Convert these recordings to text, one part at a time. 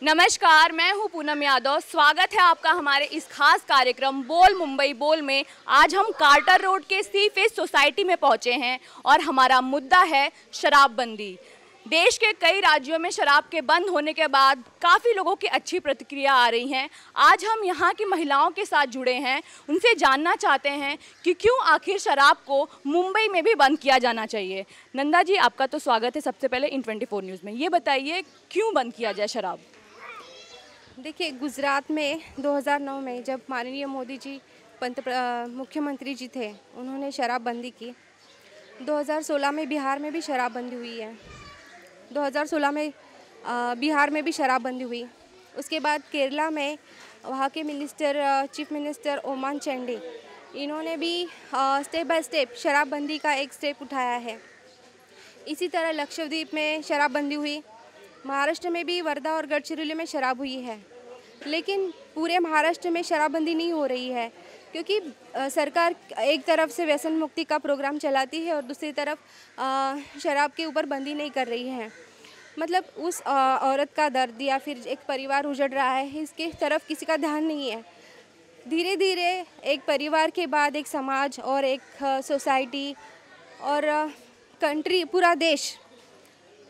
नमस्कार, मैं हूं पूनम यादव। स्वागत है आपका हमारे इस खास कार्यक्रम बोल मुंबई बोल में। आज हम कार्टर रोड के सी फेस सोसाइटी में पहुंचे हैं और हमारा मुद्दा है शराबबंदी। देश के कई राज्यों में शराब के बंद होने के बाद काफ़ी लोगों की अच्छी प्रतिक्रिया आ रही हैं। आज हम यहाँ की महिलाओं के साथ जुड़े हैं, उनसे जानना चाहते हैं कि क्यों आखिर शराब को मुंबई में भी बंद किया जाना चाहिए। नंदा जी, आपका तो स्वागत है सबसे पहले इन 24 न्यूज़ में। ये बताइए क्यों बंद किया जाए शराब? देखिए, गुजरात में 2009 में जब माननीय मोदी जी मुख्यमंत्री जी थे, उन्होंने शराबबंदी की। 2016 में बिहार में भी शराबबंदी हुई है। 2016 में बिहार में भी शराबबंदी हुई। उसके बाद केरला में वहाँ के चीफ मिनिस्टर ओमान चांडी, इन्होंने भी स्टेप बाय स्टेप शराबबंदी का एक स्टेप उठाया है। इसी तरह लक्षद्वीप में शराबबंदी हुई। महाराष्ट्र में भी वर्धा और गढ़चिरौली में शराब हुई है, लेकिन पूरे महाराष्ट्र में शराबबंदी नहीं हो रही है क्योंकि सरकार एक तरफ से व्यसन मुक्ति का प्रोग्राम चलाती है और दूसरी तरफ शराब के ऊपर बंदी नहीं कर रही है। मतलब उस औरत का दर्द या फिर एक परिवार उजड़ रहा है, इसके तरफ किसी का ध्यान नहीं है। धीरे धीरे एक परिवार के बाद एक समाज और एक सोसाइटी और कंट्री, पूरा देश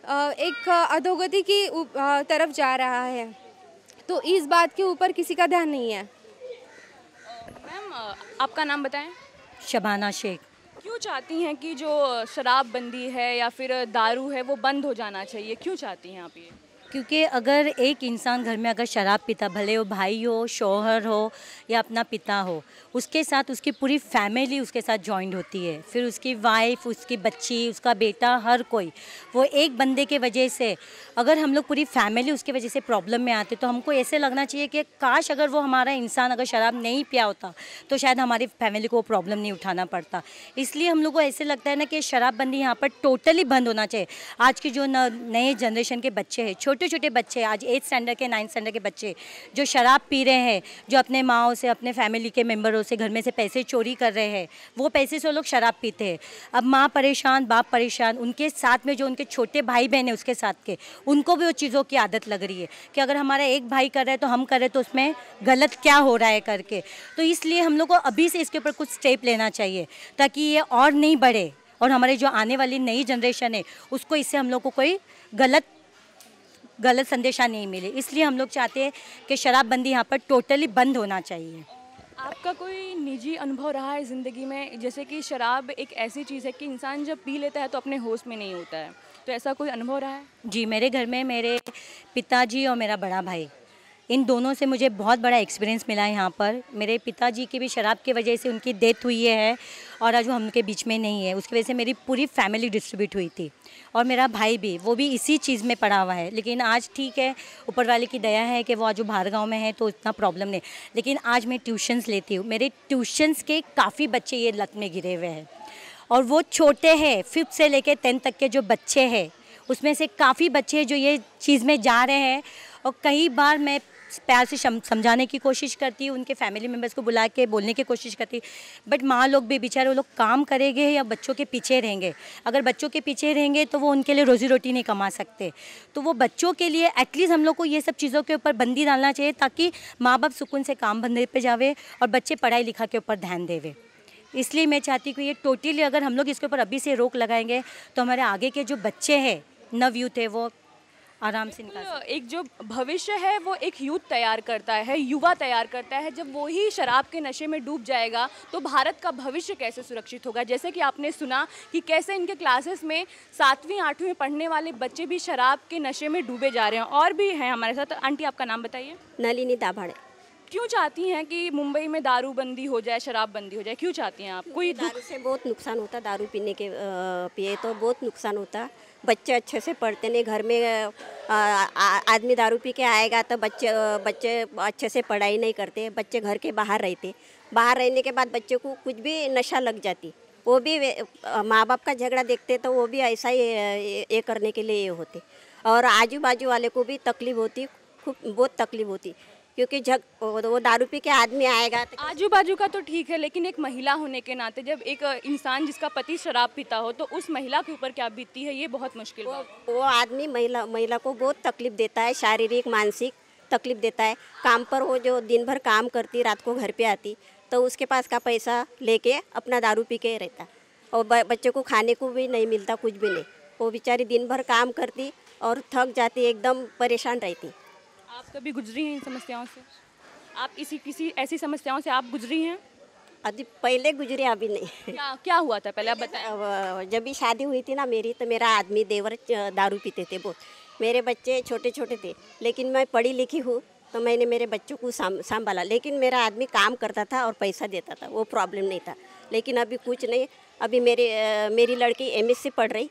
एक अधोगति की तरफ जा रहा है। तो इस बात के ऊपर किसी का ध्यान नहीं है। मैम, आपका नाम बताएं। शबाना शेख। क्यों चाहती हैं कि जो शराबबंदी है या फिर दारू है वो बंद हो जाना चाहिए? क्यों चाहती हैं आप ये? क्योंकि अगर एक इंसान घर में अगर शराब पीता, भले वो भाई हो, शौहर हो या अपना पिता हो, उसके साथ उसकी पूरी फैमिली उसके साथ जॉइंट होती है। फिर उसकी वाइफ, उसकी बच्ची, उसका बेटा, हर कोई, वो एक बंदे के वजह से, अगर हम लोग पूरी फैमिली उसके वजह से प्रॉब्लम में आते तो हमको ऐसे लगना चाहिए कि काश अगर वो हमारा इंसान अगर शराब नहीं पिया होता तो शायद हमारी फैमिली को प्रॉब्लम नहीं उठाना पड़ता। इसलिए हम लोग को ऐसे लगता है ना कि शराबबंदी यहाँ पर टोटली बंद होना चाहिए। आज की जो नए जनरेशन के बच्चे हैं, छोटे छोटे बच्चे, आज 8th स्टैंडर्ड के 9th स्टैंडर्ड के बच्चे जो शराब पी रहे हैं, जो अपने माओ से, अपने फैमिली के मेंबरों से घर में से पैसे चोरी कर रहे हैं, वो पैसे से वो लोग शराब पीते हैं। अब माँ परेशान, बाप परेशान, उनके साथ में जो उनके छोटे भाई बहन हैं उसके साथ के, उनको भी वो चीज़ों की आदत लग रही है कि अगर हमारा एक भाई कर रहा है तो हम कर रहे हैं तो उसमें गलत क्या हो रहा है करके। तो इसलिए हम लोग को अभी से इसके ऊपर कुछ स्टेप लेना चाहिए ताकि ये और नहीं बढ़े और हमारे जो आने वाली नई जनरेशन है उसको इससे हम लोग को कोई गलत संदेशा नहीं मिले। इसलिए हम लोग चाहते हैं कि शराबबंदी यहाँ पर टोटली बंद होना चाहिए। आपका कोई निजी अनुभव रहा है ज़िंदगी में, जैसे कि शराब एक ऐसी चीज़ है कि इंसान जब पी लेता है तो अपने होश में नहीं होता है, तो ऐसा कोई अनुभव रहा है? जी, मेरे घर में मेरे पिताजी और मेरा बड़ा भाई, इन दोनों से मुझे बहुत बड़ा एक्सपीरियंस मिला है यहाँ पर। मेरे पिताजी की भी शराब की वजह से उनकी डेथ हुई है और आज वो हम के बीच में नहीं है। उसकी वजह से मेरी पूरी फैमिली डिस्ट्रीब्यूट हुई थी और मेरा भाई भी, वो भी इसी चीज़ में पड़ा हुआ है। लेकिन आज ठीक है, ऊपर वाले की दया है कि वो आज बाहर गाँव में है तो इतना प्रॉब्लम नहीं। लेकिन आज मैं ट्यूशन्स लेती हूँ, मेरे ट्यूशन्स के काफ़ी बच्चे ये लत में गिरे हुए हैं और वो छोटे हैं, 5th से लेकर 10th तक के जो बच्चे हैं उसमें से काफ़ी बच्चे हैं जो ये चीज़ में जा रहे हैं। और कई बार मैं प्यार से समझाने की कोशिश करती हूँ, उनके फैमिली मेम्बर्स को बुला के बोलने की कोशिश करती, बट माँ लोग भी बेचारे, वो लोग काम करेंगे या बच्चों के पीछे रहेंगे। अगर बच्चों के पीछे रहेंगे तो वो उनके लिए रोज़ी रोटी नहीं कमा सकते। तो वो बच्चों के लिए एटलीस्ट हम लोग को ये सब चीज़ों के ऊपर बंदी डालना चाहिए ताकि माँ बाप सुकून से काम धंधे पे जावे और बच्चे पढ़ाई लिखा के ऊपर ध्यान देवे। इसलिए मैं चाहती हूँ कि ये टोटली अगर हम लोग इसके ऊपर अभी से रोक लगाएंगे तो हमारे आगे के जो बच्चे हैं, नवयूथ है, वो आराम से निकाल। एक जो भविष्य है वो एक यूथ तैयार करता है, युवा तैयार करता है। जब वो ही शराब के नशे में डूब जाएगा तो भारत का भविष्य कैसे सुरक्षित होगा? जैसे कि आपने सुना कि कैसे इनके क्लासेस में 7वीं 8वीं में पढ़ने वाले बच्चे भी शराब के नशे में डूबे जा रहे हैं। और भी हैं हमारे साथ। आंटी, आपका नाम बताइए। नलिनी दाभाड़े। क्यों चाहती हैं कि मुंबई में दारू बंदी हो जाए, शराब बंदी हो जाए? क्यों चाहती हैं आप? कोई दारू से बहुत नुकसान होता, दारू पीने के पिए तो बहुत नुकसान होता। बच्चे अच्छे से पढ़ते नहीं, घर में आदमी दारू पी के आएगा तो बच्चे अच्छे से पढ़ाई नहीं करते। बच्चे घर के बाहर रहते, बाहर रहने के बाद बच्चे को कुछ भी नशा लग जाती, वो भी माँ बाप का झगड़ा देखते तो वो भी ऐसा ही ये करने के लिए ये होते। और आजू बाजू वाले को भी तकलीफ होती, खूब बहुत तकलीफ होती। क्योंकि वो दारू पी के आदमी आएगा तो आजू बाजू का तो ठीक है, लेकिन एक महिला होने के नाते जब एक इंसान जिसका पति शराब पीता हो तो उस महिला के ऊपर क्या बीतती है, ये बहुत मुश्किल बात है। वो आदमी महिला को बहुत तकलीफ देता है, शारीरिक मानसिक तकलीफ देता है। काम पर वो जो दिन भर काम करती, रात को घर पे आती, तो उसके पास का पैसा लेके अपना दारू पी के रहता, और बच्चे को खाने को भी नहीं मिलता, कुछ भी नहीं। वो बेचारी दिन भर काम करती और थक जाती, एकदम परेशान रहती। आप कभी गुजरी हैं इन समस्याओं से? आप किसी ऐसी समस्याओं से आप गुजरी हैं? अभी पहले गुजरे, अभी नहीं। क्या हुआ था पहले आप बताएं। जब भी शादी हुई थी ना मेरी, तो मेरा आदमी देवर दारू पीते थे बहुत। मेरे बच्चे छोटे छोटे थे, लेकिन मैं पढ़ी लिखी हूँ तो मैंने मेरे बच्चों को संभाला। लेकिन मेरा आदमी काम करता था और पैसा देता था, वो प्रॉब्लम नहीं था। लेकिन अभी कुछ नहीं। अभी मेरी लड़की MSc पढ़ रही,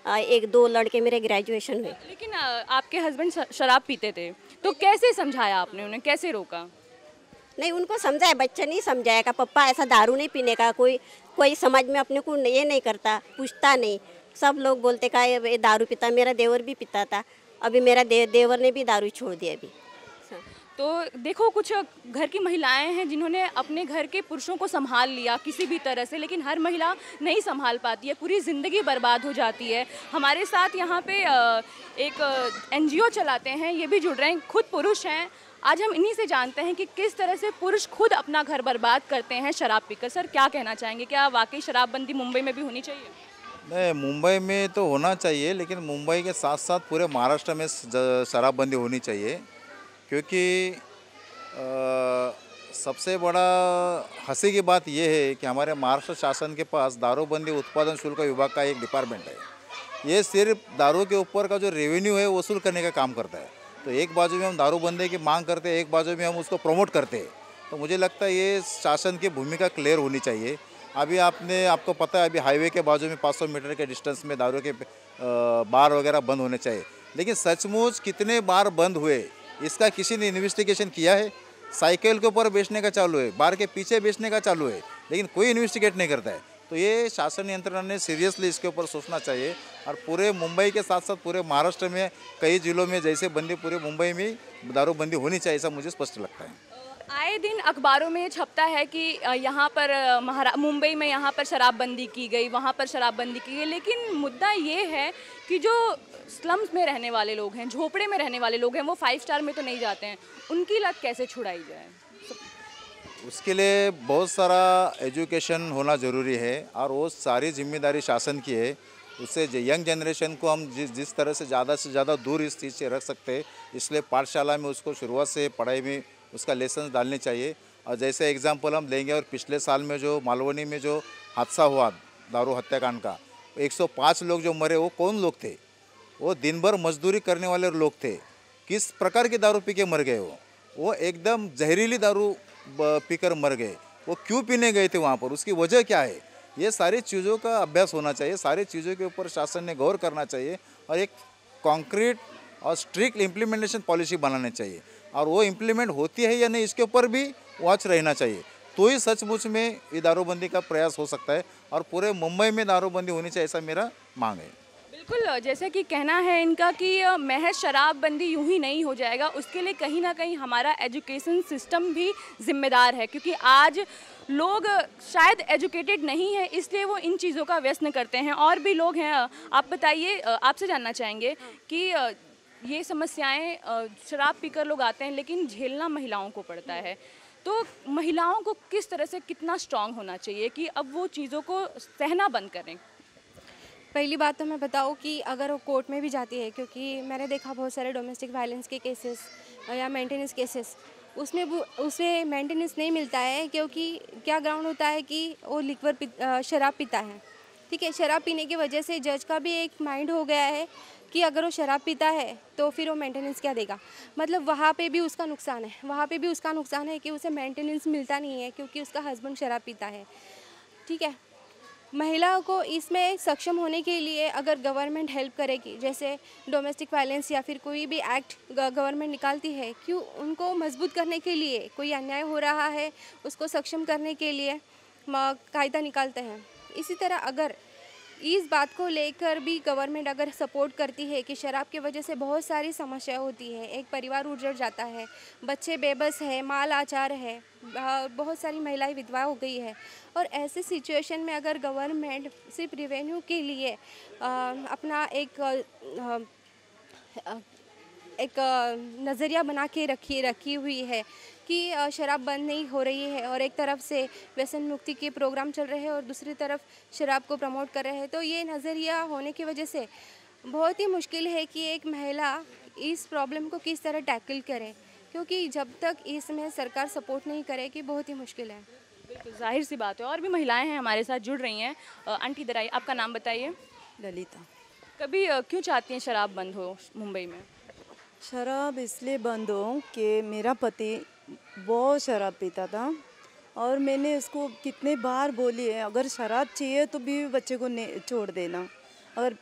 1-2 लड़के मेरे ग्रेजुएशन हुए। लेकिन आपके हस्बैंड शराब पीते थे, तो कैसे समझाया आपने उन्हें, कैसे रोका? नहीं, उनको समझाया, बच्चा नहीं समझाएगा पप्पा ऐसा दारू नहीं पीने का। कोई समझ में अपने को ये नहीं करता, पूछता नहीं। सब लोग बोलते का ये दारू पीता। मेरा देवर भी पीता था, अभी मेरा देवर ने भी दारू छोड़ दिया अभी। तो देखो, कुछ घर की महिलाएं हैं जिन्होंने अपने घर के पुरुषों को संभाल लिया किसी भी तरह से, लेकिन हर महिला नहीं संभाल पाती है, पूरी ज़िंदगी बर्बाद हो जाती है। हमारे साथ यहाँ पे एक NGO चलाते हैं, ये भी जुड़ रहे हैं, खुद पुरुष हैं। आज हम इन्हीं से जानते हैं कि किस तरह से पुरुष खुद अपना घर बर्बाद करते हैं शराब पीकर। सर, क्या कहना चाहेंगे, क्या वाकई शराबबंदी मुंबई में भी होनी चाहिए? नहीं, मुंबई में तो होना चाहिए, लेकिन मुंबई के साथ साथ पूरे महाराष्ट्र में शराबबंदी होनी चाहिए। क्योंकि सबसे बड़ा हंसी की बात यह है कि हमारे महाराष्ट्र शासन के पास दारूबंदी उत्पादन शुल्क विभाग का एक डिपार्टमेंट है। ये सिर्फ दारू के ऊपर का जो रेवेन्यू है वसूल करने का काम करता है। तो एक बाजू में हम दारूबंदी की मांग करते हैं, एक बाजू में हम उसको प्रमोट करते हैं। तो मुझे लगता है ये शासन की भूमिका क्लियर होनी चाहिए। अभी आपको पता है, अभी हाईवे के बाजू में 500 मीटर के डिस्टेंस में दारू के बार वगैरह बंद होने चाहिए। लेकिन सचमुच कितने बार बंद हुए इसका किसी ने इन्वेस्टिगेशन किया है? साइकिल के ऊपर बेचने का चालू है, बार के पीछे बेचने का चालू है, लेकिन कोई इन्वेस्टिगेट नहीं करता है। तो ये शासन यंत्रणा ने सीरियसली इसके ऊपर सोचना चाहिए। और पूरे मुंबई के साथ साथ पूरे महाराष्ट्र में कई जिलों में जैसे बंदी, पूरे मुंबई में दारूबंदी होनी चाहिए, ऐसा मुझे स्पष्ट लगता है। आए दिन अखबारों में छपता है कि यहाँ पर मुंबई में यहाँ पर शराबबंदी की गई, वहाँ पर शराबबंदी की गई, लेकिन मुद्दा ये है कि जो स्लम्स में रहने वाले लोग हैं, झोपड़े में रहने वाले लोग हैं, वो 5 स्टार में तो नहीं जाते हैं, उनकी लत कैसे छुड़ाई जाए? उसके लिए बहुत सारा एजुकेशन होना ज़रूरी है, और वो सारी जिम्मेदारी शासन की है। उससे यंग जनरेशन को हम जिस तरह से ज़्यादा दूर इस चीज़ से रख सकते हैं, इसलिए पाठशाला में उसको शुरुआत से पढ़ाई में उसका लेसन डालने चाहिए। और जैसे एग्जांपल हम लेंगे, और पिछले साल में जो मालवनी में जो हादसा हुआ दारू हत्याकांड का, 105 लोग जो मरे, वो कौन लोग थे? वो दिन भर मजदूरी करने वाले लोग थे। किस प्रकार की दारू पी के मर गए? वो एकदम जहरीली दारू पीकर मर गए। वो क्यों पीने गए थे वहाँ पर, उसकी वजह क्या है? ये सारी चीज़ों का अभ्यास होना चाहिए, सारी चीज़ों के ऊपर शासन ने गौर करना चाहिए, और एक कॉन्क्रीट और स्ट्रिक्ट इम्प्लीमेंटेशन पॉलिसी बनानी चाहिए। और वो इम्प्लीमेंट होती है या नहीं, इसके ऊपर भी वॉच रहना चाहिए। तो ही सचमुच में ये दारूबंदी का प्रयास हो सकता है, और पूरे मुंबई में दारूबंदी होनी चाहिए, ऐसा मेरा मांग है। बिल्कुल, जैसे कि कहना है इनका कि महज शराबबंदी यूं ही नहीं हो जाएगा, उसके लिए कहीं ना कहीं हमारा एजुकेशन सिस्टम भी जिम्मेदार है, क्योंकि आज लोग शायद एजुकेटेड नहीं है, इसलिए वो इन चीज़ों का व्यसन करते हैं। और भी लोग हैं, आप बताइए, आपसे जानना चाहेंगे कि ये समस्याएं शराब पीकर लोग आते हैं, लेकिन झेलना महिलाओं को पड़ता है। तो महिलाओं को किस तरह से कितना स्ट्रांग होना चाहिए कि अब वो चीज़ों को सहना बंद करें? पहली बात तो मैं बताऊँ कि अगर वो कोर्ट में भी जाती है, क्योंकि मैंने देखा बहुत सारे डोमेस्टिक वायलेंस के केसेस या मेंटेनेंस केसेस, उसमें मेंटेनेंस नहीं मिलता है, क्योंकि क्या ग्राउंड होता है कि वो शराब पीता है। ठीक है, शराब पीने की वजह से जज का भी एक माइंड हो गया है कि अगर वो शराब पीता है तो फिर वो मेंटेनेंस क्या देगा। मतलब वहाँ पे भी उसका नुकसान है कि उसे मेंटेनेंस मिलता नहीं है, क्योंकि उसका हस्बैंड शराब पीता है। ठीक है, महिलाओं को इसमें सक्षम होने के लिए अगर गवर्नमेंट हेल्प करेगी, जैसे डोमेस्टिक वायलेंस या फिर कोई भी एक्ट गवर्नमेंट निकालती है, क्यों उनको मजबूत करने के लिए, कोई अन्याय हो रहा है उसको सक्षम करने के लिए कायदा निकालते हैं। इसी तरह अगर इस बात को लेकर भी गवर्नमेंट अगर सपोर्ट करती है कि शराब की वजह से बहुत सारी समस्या होती है, एक परिवार उजड़ जाता है, बच्चे बेबस है, माल आचार है, बहुत सारी महिलाएं विधवा हो गई है, और ऐसे सिचुएशन में अगर गवर्नमेंट सिर्फ रेवेन्यू के लिए अपना एक नज़रिया बना के रखी हुई है कि शराब बंद नहीं हो रही है, और एक तरफ से व्यसन मुक्ति के प्रोग्राम चल रहे हैं और दूसरी तरफ शराब को प्रमोट कर रहे हैं, तो ये नज़रिया होने की वजह से बहुत ही मुश्किल है कि एक महिला इस प्रॉब्लम को किस तरह टैकल करे, क्योंकि जब तक इसमें सरकार सपोर्ट नहीं करेगी बहुत ही मुश्किल है। बिल्कुल जाहिर सी बात है। और भी महिलाएं हैं हमारे साथ जुड़ रही हैं। आंटी इधर आइए, आपका नाम बताइए। ललिता। कभी क्यों चाहती हैं शराब बंद हो मुंबई में? शराब इसलिए बंद हो कि मेरा पति बहुत शराब पीता था, और मैंने उसको कितने बार बोली है अगर शराब चाहिए तो बीवी बच्चे को छोड़ देना, अगर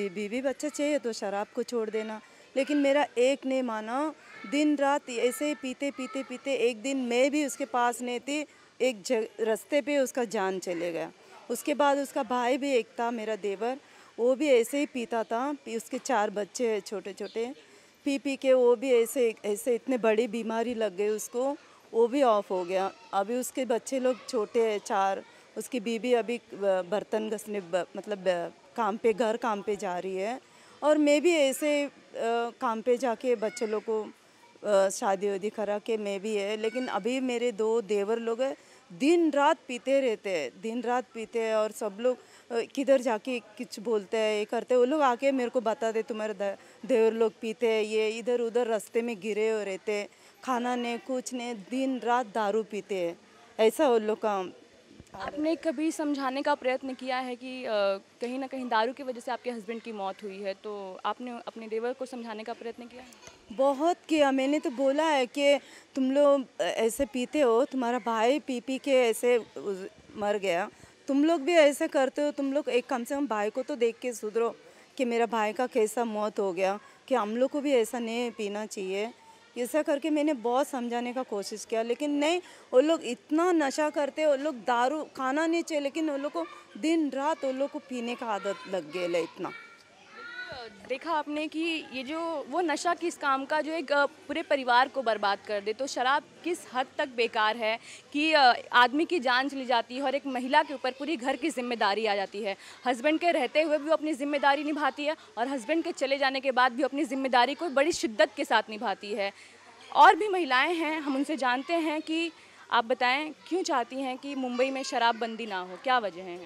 बीवी बच्चे चाहिए तो शराब को छोड़ देना, लेकिन मेरा एक नहीं माना। दिन रात ऐसे ही पीते पीते पीते एक दिन मैं भी उसके पास नहीं थी, एक रास्ते पे उसका जान चले गया। उसके बाद उसका भाई भी एक था मेरा देवर, वो भी ऐसे ही पीता था, उसके 4 बच्चे हैं छोटे छोटे, पी के वो भी ऐसे इतने बड़ी बीमारी लग गई उसको, वो भी ऑफ हो गया। अभी उसके बच्चे लोग छोटे हैं 4, उसकी बीवी अभी बर्तन घसने मतलब घर काम पे जा रही है, और मैं भी ऐसे काम पे जाके बच्चे लोग को शादी वादी करा के मैं भी है। लेकिन अभी मेरे 2 देवर लोग हैं, दिन रात पीते रहते हैं, दिन रात पीते हैं, और सब लोग किधर जाके कुछ बोलते हैं, ये करते हैं, वो लोग आके मेरे को बताते तुम्हारे देवर लोग पीते हैं, ये इधर उधर रास्ते में गिरे हो रहते हैं, खाना नहीं कुछ नहीं, दिन रात दारू पीते हैं, ऐसा वो लोग का। आपने कभी समझाने का प्रयत्न किया है कि कहीं ना कहीं दारू की वजह से आपके हस्बैंड की मौत हुई है, तो आपने अपने देवर को समझाने का प्रयत्न किया है? बहुत किया, मैंने तो बोला है कि तुम लोग ऐसे पीते हो, तुम्हारा भाई पी के ऐसे मर गया, तुम लोग भी ऐसे करते हो, तुम लोग एक कम से कम भाई को तो देख के सुधरो कि मेरा भाई का कैसा मौत हो गया, कि हम लोग को भी ऐसा नहीं पीना चाहिए। ऐसा करके मैंने बहुत समझाने का कोशिश किया, लेकिन नहीं, वो लोग इतना नशा करते, वो लोग दारू खाना नहीं चाहिए, लेकिन वो लोग को दिन रात वो लोग को पीने का आदत लग गया है इतना। देखा आपने कि ये जो वो नशा किस काम का जो एक पूरे परिवार को बर्बाद कर दे, तो शराब किस हद तक बेकार है कि आदमी की जान चली जाती है और एक महिला के ऊपर पूरी घर की जिम्मेदारी आ जाती है। हस्बैंड के रहते हुए भी वो अपनी जिम्मेदारी निभाती है, और हस्बैंड के चले जाने के बाद भी अपनी जिम्मेदारी को बड़ी शिद्दत के साथ निभाती है। और भी महिलाएँ हैं, हम उनसे जानते हैं कि आप बताएँ क्यों चाहती हैं कि मुंबई में शराबबंदी ना हो, क्या वजह है?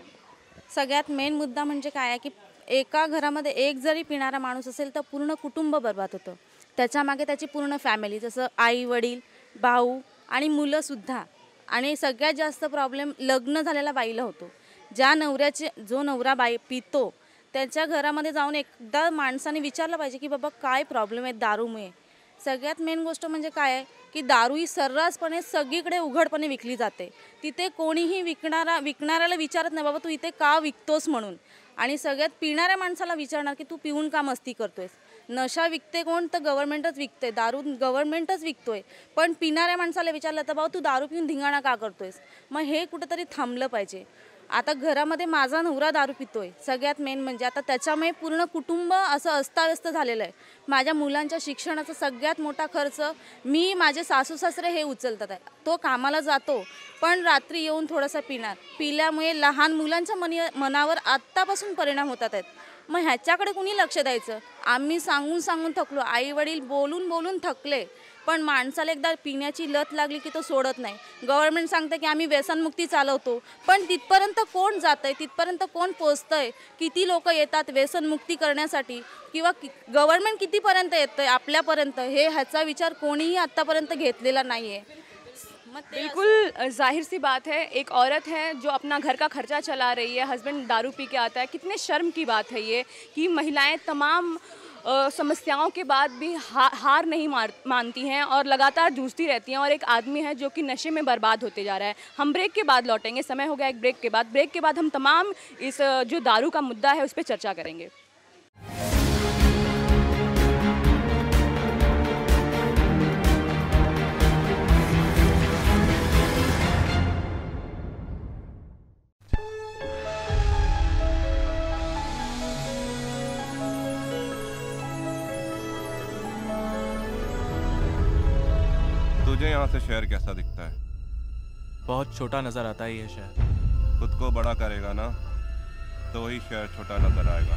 सगळ्यात मेन मुद्दा म्हणजे काय आहे की एका घरामध्ये एक जरी पिणारा माणूस असेल तर पूर्ण कुटुंब बर्बाद होतं, त्याच्यामागे त्याची पूर्ण फॅमिली, जसं आई वडील, भाऊ आणि मुलंसुद्धा, आणि सगळ्यात जास्त प्रॉब्लेम लग्न झालेल्या बाईला होतो। जो नवरा बाई पितो त्याच्या घरामध्ये जाऊन एकदा माणसाने विचारलं पाहिजे की बाबा काय प्रॉब्लेम आहे दारूमुळे। सगळ्यात मेन गोष्ट म्हणजे काय आहे की दारू ही सर्रासपणे सगळीकडे उघडपणे विकली जाते, तिथे कोणीही विकणाऱ्याला विचारत नाही बाबा तू इथे का विकतोस म्हणून, आणि सगळ्यात पिणाऱ्या माणसाला विचारणार की तू पिऊन का मस्ती करतोयस। नशा विकते कोण तर गव्हर्नमेंटच विकते, दारू गव्हर्नमेंटच विकतोय, पण पिणाऱ्या माणसाला विचारलं तर बाबा तू दारू पिऊन धिंगाणा का करतोयस। मग हे कुठेतरी थांबलं पाहिजे। आता घरामध्ये माझा नवरा दारू पितोय, सगळ्यात मेन म्हणजे आता त्याच्यामुळे पूर्ण कुटुंब असं अस्ताव्यस्त झालेलं आहे। माझ्या मुलांच्या शिक्षणाचा सगळ्यात मोठा खर्च मी, माझे सासू सासरे हे उचलतात आहे। तो कामाला जातो पण रात्री येऊन थोडंसं पिल्यामुळे लहान मुलांच्या मनावर आत्तापासून परिणाम होतात आहेत। मग ह्याच्याकडे कुणी लक्ष द्यायचं? आम्ही सांगून थकलो, आई वडील बोलून थकले, पण माणसाला एकदा पिण्याची लत लागली की तो सोडत नाही। गव्हर्नमेंट सांगते की आम्ही व्यसनमुक्ती चालवतो, पण तिथपर्यंत कोण जातंय, तिथपर्यंत कोण पोहोचतंय, किती लोक येतात व्यसनमुक्ती करण्यासाठी, किंवा गव्हर्नमेंट कितीपर्यंत येतंय आपल्यापर्यंत, ह्याचा विचार कोणीही आत्तापर्यंत घेतलेला नाही आहे। बिल्कुल जाहिर सी बात है, एक औरत है जो अपना घर का खर्चा चला रही है, हस्बैंड दारू पी के आता है। कितने शर्म की बात है ये कि महिलाएं तमाम समस्याओं के बाद भी हार नहीं मानती हैं और लगातार जूझती रहती हैं, और एक आदमी है जो कि नशे में बर्बाद होते जा रहा है। हम ब्रेक के बाद लौटेंगे, समय हो गया एक ब्रेक के बाद हम तमाम इस जो दारू का मुद्दा है उस पर चर्चा करेंगे। यहाँ से शहर कैसा दिखता है? बहुत छोटा नज़र आता है ये शहर। खुद को बड़ा करेगा ना तो वही शहर छोटा नजर आएगा।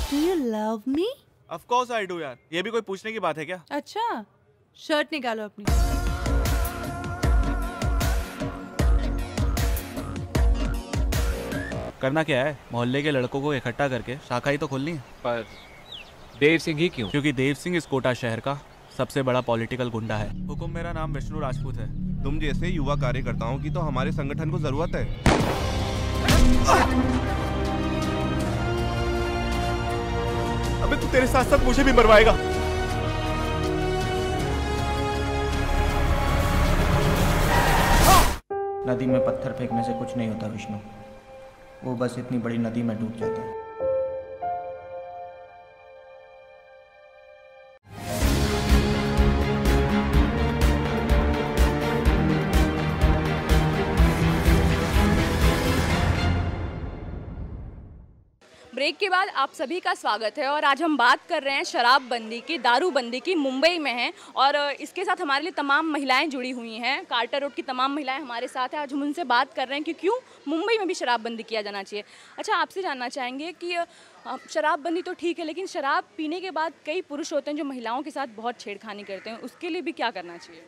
Do you love me? Of course I do यार। ये भी कोई पूछने की बात है क्या? अच्छा, शर्ट निकालो अपनी। करना क्या है? मोहल्ले के लड़कों को इकट्ठा करके शाखा ही तो खोलनी है। पर देव सिंह ही क्यों? क्योंकि देव सिंह इस कोटा शहर का सबसे बड़ा पॉलिटिकल गुंडा है। हुकुम, मेरा नाम विष्णु राजपूत है। तुम जैसे युवा कार्यकर्ताओं की तो हमारे संगठन को जरूरत है। अबे तू तेरे साथ साथ मुझे भी मरवाएगा। नदी में पत्थर फेंकने से कुछ नहीं होता विष्णु, वो बस इतनी बड़ी नदी में डूब जाता है। ब्रेक के बाद आप सभी का स्वागत है और आज हम बात कर रहे हैं शराबबंदी की, दारूबंदी की। मुंबई में हैं और इसके साथ हमारे लिए तमाम महिलाएं जुड़ी हुई हैं। कार्टर रोड की तमाम महिलाएं हमारे साथ हैं। आज हम उनसे बात कर रहे हैं कि क्यों मुंबई में भी शराबबंदी किया जाना चाहिए। अच्छा, आपसे जानना चाहेंगे कि शराबबंदी तो ठीक है, लेकिन शराब पीने के बाद कई पुरुष होते हैं जो महिलाओं के साथ बहुत छेड़खानी करते हैं, उसके लिए भी क्या करना चाहिए?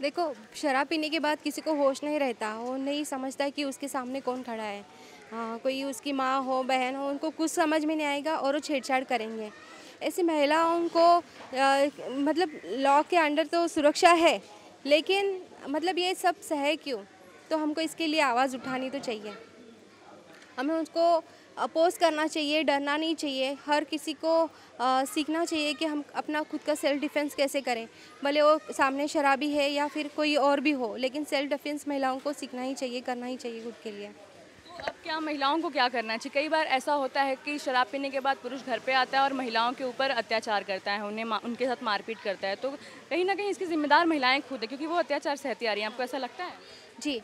देखो, शराब पीने के बाद किसी को होश नहीं रहता, वो नहीं समझता कि उसके सामने कौन खड़ा है। कोई उसकी माँ हो, बहन हो, उनको कुछ समझ में नहीं आएगा और वो छेड़छाड़ करेंगे। ऐसी महिलाओं को मतलब लॉ के अंडर तो सुरक्षा है, लेकिन मतलब ये सब सहे क्यों? तो हमको इसके लिए आवाज़ उठानी तो चाहिए, हमें उसको अपोज करना चाहिए, डरना नहीं चाहिए। हर किसी को सीखना चाहिए कि हम अपना खुद का सेल्फ डिफेंस कैसे करें, भले वो सामने शराबी है या फिर कोई और भी हो, लेकिन सेल्फ डिफेंस महिलाओं को सीखना ही चाहिए, करना ही चाहिए खुद के लिए। तो अब क्या महिलाओं को क्या करना चाहिए? कई बार ऐसा होता है कि शराब पीने के बाद पुरुष घर पे आता है और महिलाओं के ऊपर अत्याचार करता है, उनके साथ मारपीट करता है, तो कहीं ना कहीं इसकी जिम्मेदार महिलाएं खुद है, क्योंकि वो अत्याचार सहती आ रही हैं। आपको ऐसा लगता है? जी,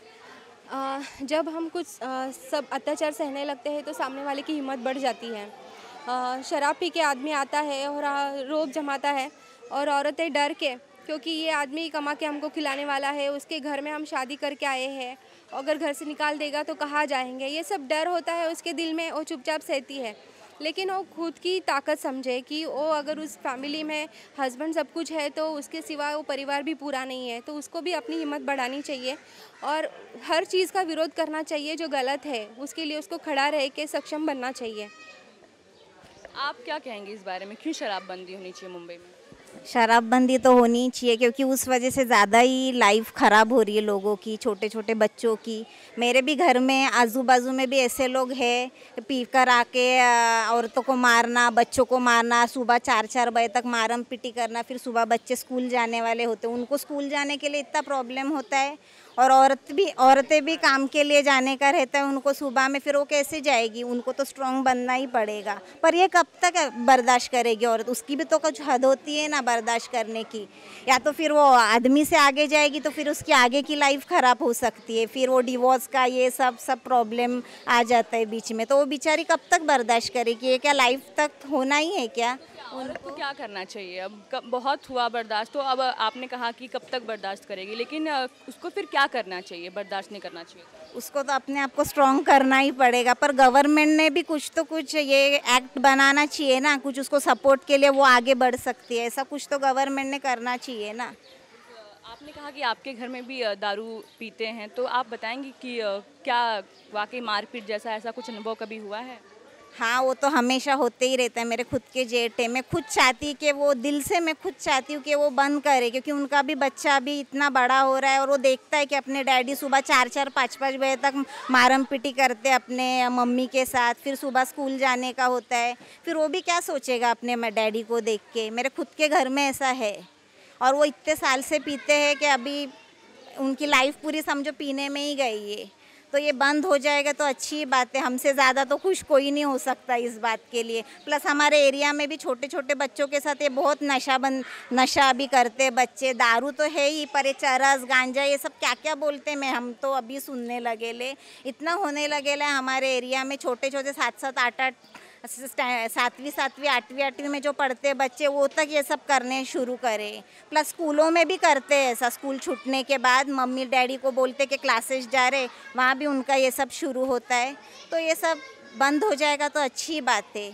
जब हम कुछ सब अत्याचार सहने लगते हैं तो सामने वाले की हिम्मत बढ़ जाती है। शराब पी के आदमी आता है और रोब जमाता है और औरतें डर के, क्योंकि ये आदमी कमा के हमको खिलाने वाला है, उसके घर में हम शादी करके आए हैं, अगर घर से निकाल देगा तो कहाँ जाएंगे, ये सब डर होता है उसके दिल में। वो चुपचाप सहती है, लेकिन वो खुद की ताकत समझे कि वो अगर उस फैमिली में हस्बैंड सब कुछ है तो उसके सिवा वो परिवार भी पूरा नहीं है, तो उसको भी अपनी हिम्मत बढ़ानी चाहिए और हर चीज़ का विरोध करना चाहिए जो गलत है, उसके लिए उसको खड़ा रह के सक्षम बनना चाहिए। आप क्या कहेंगे इस बारे में, क्यों शराबबंदी होनी चाहिए मुंबई में? शराबबंदी तो होनी चाहिए, क्योंकि उस वजह से ज़्यादा ही लाइफ ख़राब हो रही है लोगों की, छोटे छोटे बच्चों की। मेरे भी घर में आजू बाजू में भी ऐसे लोग हैं, पी कर आके औरतों को मारना, बच्चों को मारना, सुबह 4-4 बजे तक मारम पिटी करना। फिर सुबह बच्चे स्कूल जाने वाले होते हैं, उनको स्कूल जाने के लिए इतना प्रॉब्लम होता है, और औरतें भी काम के लिए जाने का रहता है उनको सुबह में, फिर वो कैसे जाएगी? उनको तो स्ट्रॉन्ग बनना ही पड़ेगा। पर ये कब तक बर्दाश्त करेगी औरत? उसकी भी तो कुछ हद होती है ना बर्दाश्त करने की। या तो फिर वो आदमी से आगे जाएगी तो फिर उसकी आगे की लाइफ ख़राब हो सकती है, फिर वो डिवोर्स का ये सब प्रॉब्लम आ जाता है बीच में, तो वो बेचारी कब तक बर्दाश्त करेगी? ये क्या लाइफ तक होना ही है क्या? उनको क्या करना चाहिए? अब बहुत हुआ बर्दाश्त, तो अब आपने कहा कि कब तक बर्दाश्त करेगी, लेकिन उसको फिर क्या करना चाहिए? बर्दाश्त नहीं करना चाहिए, उसको तो अपने आप को स्ट्रॉन्ग करना ही पड़ेगा। पर गवर्नमेंट ने भी कुछ तो कुछ ये एक्ट बनाना चाहिए ना, कुछ उसको सपोर्ट के लिए वो आगे बढ़ सकती है, ऐसा कुछ तो गवर्नमेंट ने करना चाहिए ना। आपने कहा कि आपके घर में भी दारू पीते हैं, तो आप बताएंगे कि क्या वाकई मारपीट जैसा ऐसा कुछ अनुभव कभी हुआ है? हाँ, वो तो हमेशा होते ही रहता है। मेरे खुद के जेठ है, मैं खुद चाहती कि वो दिल से मैं खुद चाहती हूँ कि वो बंद करे, क्योंकि उनका भी बच्चा अभी इतना बड़ा हो रहा है और वो देखता है कि अपने डैडी सुबह 4-4, 5-5 बजे तक मारम पिटी करते अपने मम्मी के साथ, फिर सुबह स्कूल जाने का होता है, फिर वो भी क्या सोचेगा अपने डैडी को देख के? मेरे खुद के घर में ऐसा है और वो इतने साल से पीते हैं कि अभी उनकी लाइफ पूरी समझो पीने में ही गई है। तो ये बंद हो जाएगा तो अच्छी बात है, हमसे ज़्यादा तो खुश कोई नहीं हो सकता इस बात के लिए। प्लस हमारे एरिया में भी छोटे छोटे बच्चों के साथ ये बहुत नशा भी करते बच्चे। दारू तो है ही, पर ये चरस गांजा ये सब क्या क्या बोलते हैं, हम तो अभी सुनने लगे ले, इतना होने लगे ले हमारे एरिया में। छोटे छोटे 7-7, 8-8 सातवीं आठवीं में जो पढ़ते बच्चे वो तक ये सब करने शुरू करें। प्लस स्कूलों में भी करते हैं ऐसा, स्कूल छूटने के बाद मम्मी डैडी को बोलते कि क्लासेस जा रहे, वहाँ भी उनका ये सब शुरू होता है। तो ये सब बंद हो जाएगा तो अच्छी बात है।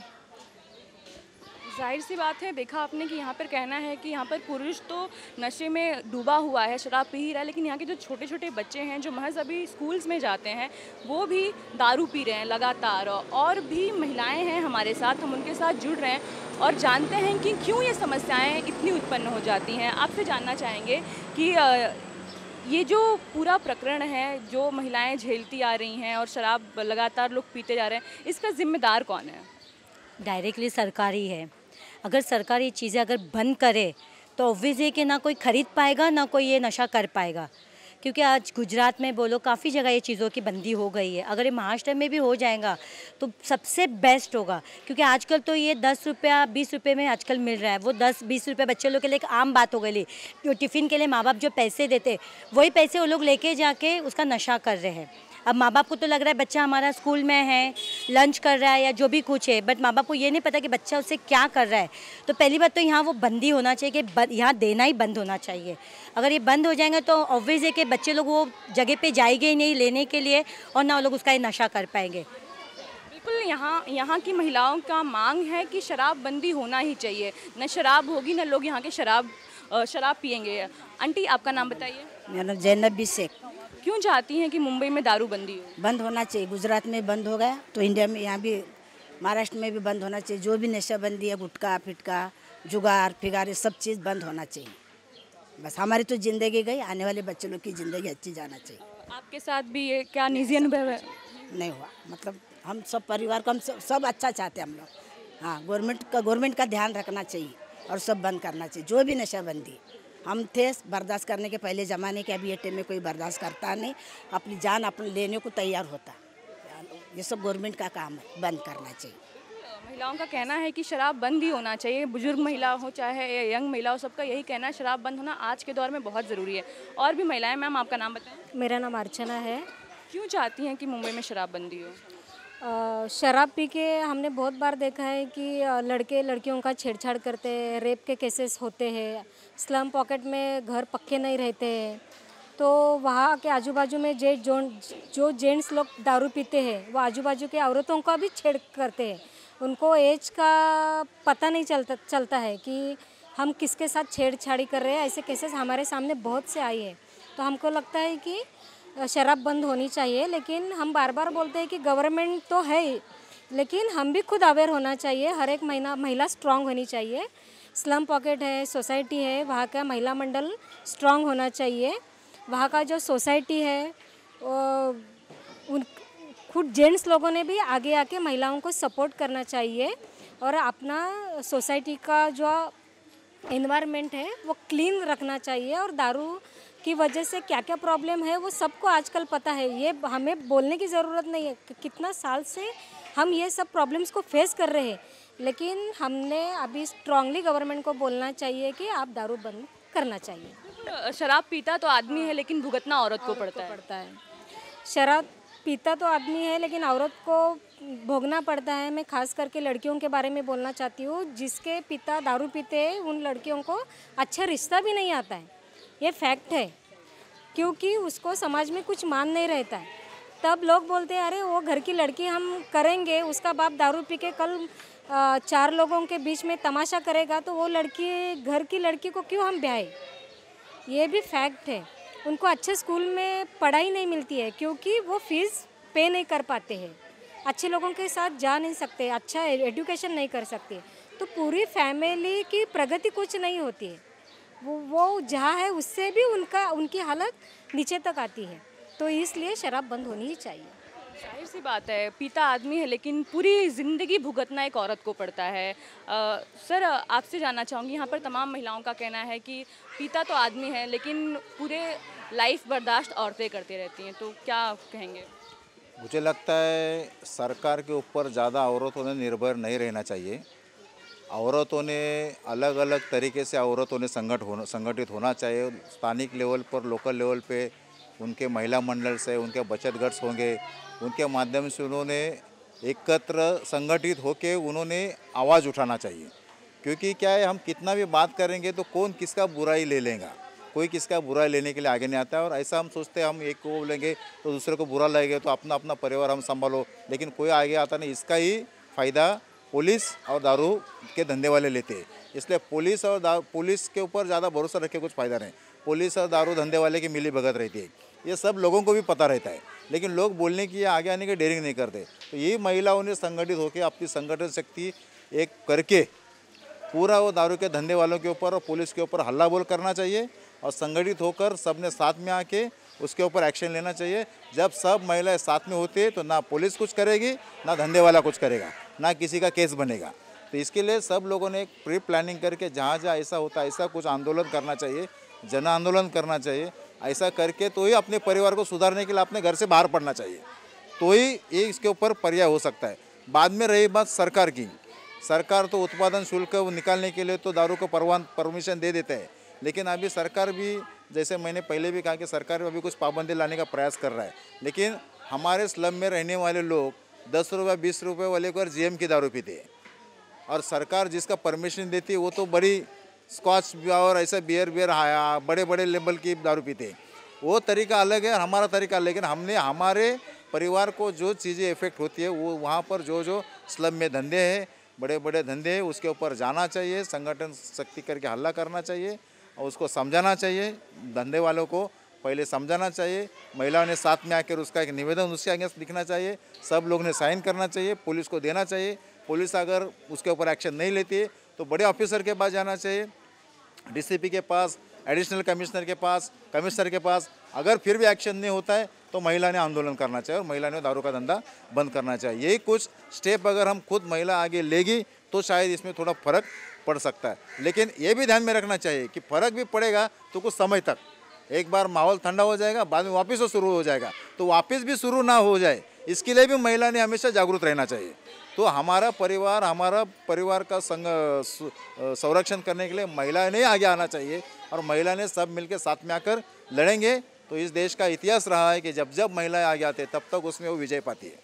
जाहिर सी बात है, देखा आपने कि यहाँ पर कहना है कि यहाँ पर पुरुष तो नशे में डूबा हुआ है, शराब पी ही रहा है, लेकिन यहाँ के जो छोटे छोटे बच्चे हैं जो महज अभी स्कूल्स में जाते हैं वो भी दारू पी रहे हैं लगातार। और भी महिलाएं हैं हमारे साथ, हम उनके साथ जुड़ रहे हैं और जानते हैं कि क्यों ये समस्याएँ इतनी उत्पन्न हो जाती हैं। आपसे जानना चाहेंगे कि ये जो पूरा प्रकरण है जो महिलाएं झेलती आ रही हैं और शराब लगातार लोग पीते जा रहे हैं, इसका जिम्मेदार कौन है? डायरेक्टली सरकार ही है। अगर सरकार ये चीज़ें अगर बंद करे तो ऑब्वियस है कि ना कोई ख़रीद पाएगा ना कोई ये नशा कर पाएगा, क्योंकि आज गुजरात में बोलो काफ़ी जगह ये चीज़ों की बंदी हो गई है। अगर ये महाराष्ट्र में भी हो जाएगा तो सबसे बेस्ट होगा, क्योंकि आजकल तो ये 10 रुपया 20 रुपये में आजकल मिल रहा है। वो 10-20 रुपये बच्चे लोग के लिए एक आम बात हो गई। जो टिफ़िन के लिए माँ बाप जो पैसे देते वही पैसे वो लोग लेके जाके उसका नशा कर रहे हैं। अब माँ बाप को तो लग रहा है बच्चा हमारा स्कूल में है, लंच कर रहा है या जो भी कुछ है, बट माँ बाप को ये नहीं पता कि बच्चा उससे क्या कर रहा है। तो पहली बात तो यहाँ वो बंदी होना चाहिए कि यहाँ देना ही बंद होना चाहिए। अगर ये बंद हो जाएंगे तो ऑब्वियस है कि बच्चे लोग वो जगह पे जाएंगे ही नहीं लेने के लिए और ना वो लोग उसका ये नशा कर पाएंगे। बिल्कुल, यहाँ की महिलाओं का मांग है कि शराब बंदी होना ही चाहिए। न शराब होगी न लोग यहाँ के शराब पिएंगे। आंटी, आपका नाम बताइए। मेरा नाम जैनब शेख। क्यों चाहती हैं कि मुंबई में दारू बंदी हो? बंद होना चाहिए। गुजरात में बंद हो गया तो इंडिया में, यहाँ भी महाराष्ट्र में भी बंद होना चाहिए। जो भी नशाबंदी है, गुटखा फिटका जुगार फिगार ये सब चीज़ बंद होना चाहिए। बस हमारी तो ज़िंदगी गई, आने वाले बच्चे लोग की ज़िंदगी अच्छी जाना चाहिए। आपके साथ भी ये क्या निजी अनुभव है? नहीं हुआ, मतलब हम सब परिवार को हम सब अच्छा चाहते हैं हम लोग। हाँ, गवर्नमेंट का ध्यान रखना चाहिए और सब बंद करना चाहिए। जो भी नशाबंदी हम थे बर्दाश्त करने के पहले ज़माने के, अभी ये टाइम में कोई बर्दाश्त करता नहीं, अपनी जान अपने लेने को तैयार होता। ये सब गवर्नमेंट का काम है, बंद करना चाहिए। महिलाओं का कहना है कि शराब बंद ही होना चाहिए, बुजुर्ग महिला हो चाहे यंग महिला हो, सबका यही कहना है शराब बंद होना आज के दौर में बहुत ज़रूरी है। और भी महिलाएं, मैम आपका नाम बताएं। मेरा नाम अर्चना है। क्यों चाहती हैं कि मुंबई में शराब बंदी हो? शराब पी के हमने बहुत बार देखा है कि लड़के लड़कियों का छेड़छाड़ करते हैं, रेप के केसेस होते हैं, स्लम पॉकेट में घर पक्के नहीं रहते हैं। तो वहाँ के आजू बाजू में जो जेंट्स लोग दारू पीते हैं वो आजू बाजू के औरतों का भी छेड़ करते हैं। उनको एज का पता नहीं चलता है कि हम किसके साथ छेड़छाड़ी कर रहे हैं। ऐसे केसेस हमारे सामने बहुत से आए हैं। तो हमको लगता है कि शराब बंद होनी चाहिए, लेकिन हम बार बार बोलते हैं कि गवर्नमेंट तो है ही, लेकिन हम भी खुद अवेयर होना चाहिए। हर एक महिला स्ट्रांग होनी चाहिए। स्लम पॉकेट है, सोसाइटी है, वहाँ का महिला मंडल स्ट्रांग होना चाहिए। वहाँ का जो सोसाइटी है उन खुद जेंट्स लोगों ने भी आगे आके महिलाओं को सपोर्ट करना चाहिए और अपना सोसाइटी का जो एनवायरनमेंट है वो क्लीन रखना चाहिए। और दारू की वजह से क्या क्या प्रॉब्लम है वो सबको आजकल पता है। ये हमें बोलने की ज़रूरत नहीं है कि कितना साल से हम ये सब प्रॉब्लम्स को फेस कर रहे हैं, लेकिन हमने अभी स्ट्रांगली गवर्नमेंट को बोलना चाहिए कि आप दारू बंद करना चाहिए। शराब पीता तो आदमी है लेकिन भुगतना औरत को पड़ता है। शराब पीता तो आदमी है लेकिन औरत को भोगना पड़ता है। मैं खास करके लड़कियों के बारे में बोलना चाहती हूँ। जिसके पिता दारू पीते हैं उन लड़कियों को अच्छा रिश्ता भी नहीं आता है, ये फैक्ट है, क्योंकि उसको समाज में कुछ मान नहीं रहता है। तब लोग बोलते हैं अरे वो घर की लड़की हम करेंगे, उसका बाप दारू पी के कल 4 लोगों के बीच में तमाशा करेगा तो वो लड़की घर की लड़की को क्यों हम ब्याहे। ये भी फैक्ट है। उनको अच्छे स्कूल में पढ़ाई नहीं मिलती है क्योंकि वो फीस पे नहीं कर पाते हैं, अच्छे लोगों के साथ जा नहीं सकते, अच्छा एजुकेशन नहीं कर सकते। तो पूरी फैमिली की प्रगति कुछ नहीं होती है। वो जहाँ है उससे भी उनकी हालत नीचे तक आती है। तो इसलिए शराब बंद होनी ही चाहिए। जाहिर सी बात है, पीता आदमी है लेकिन पूरी ज़िंदगी भुगतना एक औरत को पड़ता है। सर, आपसे जानना चाहूँगी, यहाँ पर तमाम महिलाओं का कहना है कि पीता तो आदमी है लेकिन पूरे लाइफ बर्दाश्त औरतें करती रहती हैं, तो क्या कहेंगे? मुझे लगता है सरकार के ऊपर ज़्यादा औरतों ने निर्भर नहीं रहना चाहिए। औरतों ने अलग अलग तरीके से संगठित होना चाहिए। स्थानिक लेवल पर, लोकल लेवल पे उनके महिला मंडल से, उनके बचत गट्स होंगे, उनके माध्यम से उन्होंने एकत्र संगठित होकर उन्होंने आवाज़ उठाना चाहिए। क्योंकि क्या है, हम कितना भी बात करेंगे तो कौन किसका बुराई ले लेगा, कोई किसका बुराई लेने के लिए आगे नहीं आता है। और ऐसा हम सोचते हैं हम एक को बोलेंगे तो दूसरे को बुरा लगेगा, तो अपना अपना परिवार हम संभालो, लेकिन कोई आगे आता नहीं। इसका ही फ़ायदा पुलिस और दारू के धंधे वाले लेते हैं। इसलिए पुलिस के ऊपर ज़्यादा भरोसा रखे कुछ फ़ायदा नहीं। पुलिस और दारू धंधे वाले की मिली भगत रहती है, ये सब लोगों को भी पता रहता है, लेकिन लोग बोलने की या आगे आने की डेयरिंग नहीं करते। तो ये महिलाओं ने संगठित होकर अपनी संगठन शक्ति एक करके पूरा वो दारू के धंधे वालों के ऊपर और पुलिस के ऊपर हल्ला बोल करना चाहिए और संगठित होकर सबने साथ में आके उसके ऊपर एक्शन लेना चाहिए। जब सब महिलाएं साथ में होती है तो ना पुलिस कुछ करेगी, ना धंधे वाला कुछ करेगा, ना किसी का केस बनेगा। तो इसके लिए सब लोगों ने एक प्री प्लानिंग करके जहाँ जहाँ ऐसा होता है ऐसा कुछ आंदोलन करना चाहिए, जन आंदोलन करना चाहिए। ऐसा करके तो ही अपने परिवार को सुधारने के लिए अपने घर से बाहर पड़ना चाहिए, तो ही ये इसके ऊपर पर्याय हो सकता है। बाद में रही बात सरकार की, सरकार तो उत्पादन शुल्क निकालने के लिए तो दारू को परमिशन दे देते हैं, लेकिन अभी सरकार भी, जैसे मैंने पहले भी कहा कि सरकार भी अभी कुछ पाबंदी लाने का प्रयास कर रहा है। लेकिन हमारे स्लम में रहने वाले लोग 10 रुपये 20 रुपये वाले को GM की दारू पीते हैं, और सरकार जिसका परमिशन देती है वो तो बड़ी स्कॉच और ऐसा बियर बड़े बड़े लेवल की दारू पीते हैं। वो तरीका अलग है और हमारा तरीका अलग है। लेकिन हमने हमारे परिवार को जो चीज़ें इफ़ेक्ट होती है वो वहाँ पर जो स्लम में धंधे हैं, बड़े बड़े धंधे हैं, उसके ऊपर जाना चाहिए, संगठन शक्ति करके हल्ला करना चाहिए और उसको समझाना चाहिए। धंधे वालों को पहले समझाना चाहिए, महिलाओं ने साथ में आकर उसका एक निवेदन उसके आगे लिखना चाहिए, सब लोग ने साइन करना चाहिए, पुलिस को देना चाहिए। पुलिस अगर उसके ऊपर एक्शन नहीं लेती है तो बड़े ऑफिसर के पास जाना चाहिए, DCP के पास, एडिशनल कमिश्नर के पास, कमिश्नर के पास। अगर फिर भी एक्शन नहीं होता है तो महिला ने आंदोलन करना चाहिए और महिला ने दारू का धंधा बंद करना चाहिए। यही कुछ स्टेप अगर हम खुद महिला आगे लेगी तो शायद इसमें थोड़ा फर्क पड़ सकता है। लेकिन ये भी ध्यान में रखना चाहिए कि फर्क भी पड़ेगा तो कुछ समय तक, एक बार माहौल ठंडा हो जाएगा, बाद में वापस वो शुरू हो जाएगा, तो वापस भी शुरू ना हो जाए इसके लिए भी महिला ने हमेशा जागरूक रहना चाहिए। तो हमारा परिवार का संरक्षण करने के लिए महिला ने आगे आना चाहिए और महिला ने सब मिलकर साथ में आकर लड़ेंगे तो इस देश का इतिहास रहा है कि जब जब महिलाएं आगे आते तब तक उसमें वो विजय पाती है।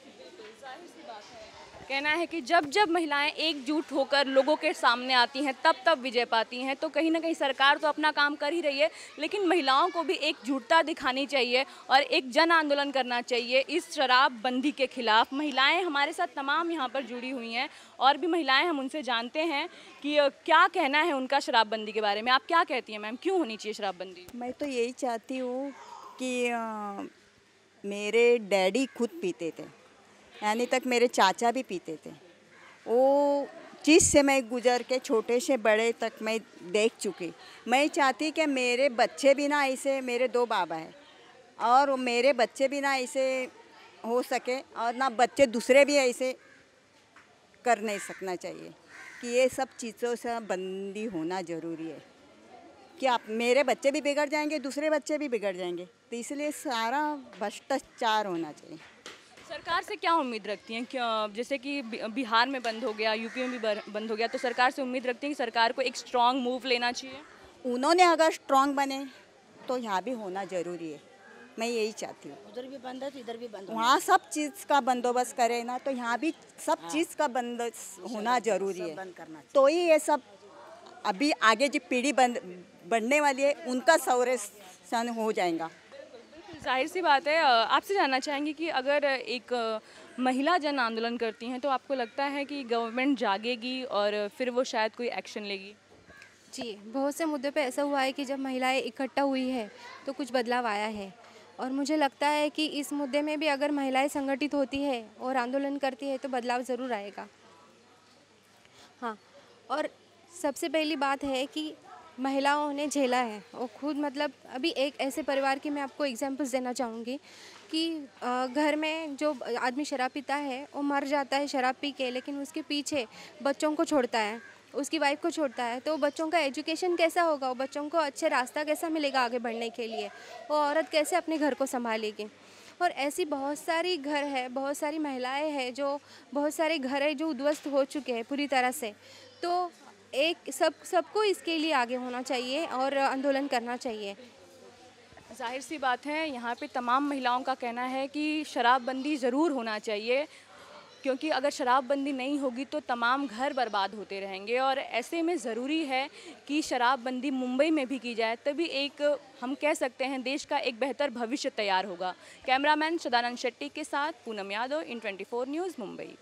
कहना है कि जब जब महिलाएं एकजुट होकर लोगों के सामने आती हैं तब तब विजय पाती हैं। तो कहीं ना कहीं सरकार तो अपना काम कर ही रही है, लेकिन महिलाओं को भी एकजुटता दिखानी चाहिए और एक जन आंदोलन करना चाहिए इस शराबबंदी के खिलाफ। महिलाएं हमारे साथ तमाम यहाँ पर जुड़ी हुई हैं और भी महिलाएं, हम उनसे जानते हैं कि क्या कहना है उनका शराबबंदी के बारे में। आप क्या कहती हैं मैम, क्यों होनी चाहिए शराबबंदी? मैं तो यही चाहती हूँ कि मेरे डैडी खुद पीते थे, यानी तक मेरे चाचा भी पीते थे। वो चीज़ से मैं गुजर के छोटे से बड़े तक मैं देख चुकी। मैं चाहती कि मेरे बच्चे भी ना ऐसे, मेरे 2 बाबा हैं और मेरे बच्चे भी ना ऐसे हो सके और ना बच्चे दूसरे भी ऐसे कर नहीं सकना चाहिए। कि ये सब चीज़ों से बंदी होना ज़रूरी है कि आप मेरे बच्चे भी बिगड़ जाएंगे, दूसरे बच्चे भी बिगड़ जाएंगे, तो इसलिए सारा भ्रष्टाचार होना चाहिए। सरकार से क्या उम्मीद रखती हैं? जैसे कि बिहार में बंद हो गया, यूपी में भी बंद हो गया, तो सरकार से उम्मीद रखती हैं कि सरकार को एक स्ट्रॉन्ग मूव लेना चाहिए? उन्होंने अगर स्ट्रॉन्ग बने तो यहाँ भी होना ज़रूरी है, मैं यही चाहती हूँ। उधर भी बंद है तो इधर भी बंद, वहाँ सब चीज़ का बंदोबस्त करे ना, तो यहाँ भी सब चीज़ का बंदोबस्त होना ज़रूरी है, तो ही ये सब अभी आगे जो पीढ़ी बढ़ने वाली है उनका संरक्षण हो जाएगा। जाहिर सी बात है। आपसे जानना चाहेंगे कि अगर एक महिला जन आंदोलन करती हैं तो आपको लगता है कि गवर्नमेंट जागेगी और फिर वो शायद कोई एक्शन लेगी? जी, बहुत से मुद्दों पे ऐसा हुआ है कि जब महिलाएं इकट्ठा हुई है तो कुछ बदलाव आया है, और मुझे लगता है कि इस मुद्दे में भी अगर महिलाएं संगठित होती है और आंदोलन करती है तो बदलाव ज़रूर आएगा। हाँ, और सबसे पहली बात है कि महिलाओं ने झेला है और खुद, मतलब अभी एक ऐसे परिवार की मैं आपको एग्जांपल्स देना चाहूँगी कि घर में जो आदमी शराब पीता है वो मर जाता है शराब पी के, लेकिन उसके पीछे बच्चों को छोड़ता है, उसकी वाइफ को छोड़ता है, तो बच्चों का एजुकेशन कैसा होगा, वो बच्चों को अच्छे रास्ता कैसा मिलेगा आगे बढ़ने के लिए, वो औरत कैसे अपने घर को संभालेगी। और ऐसी बहुत सारी घर है, बहुत सारी महिलाएं हैं, जो बहुत सारे घर है जो उद्ध्वस्त हो चुके हैं पूरी तरह से। तो एक सबको इसके लिए आगे होना चाहिए और आंदोलन करना चाहिए। जाहिर सी बात है, यहाँ पे तमाम महिलाओं का कहना है कि शराबबंदी ज़रूर होना चाहिए क्योंकि अगर शराबबंदी नहीं होगी तो तमाम घर बर्बाद होते रहेंगे और ऐसे में ज़रूरी है कि शराबबंदी मुंबई में भी की जाए, तभी एक हम कह सकते हैं देश का एक बेहतर भविष्य तैयार होगा। कैमरामैन सदानंद शेट्टी के साथ पूनम यादव, इन 24 न्यूज़, मुंबई।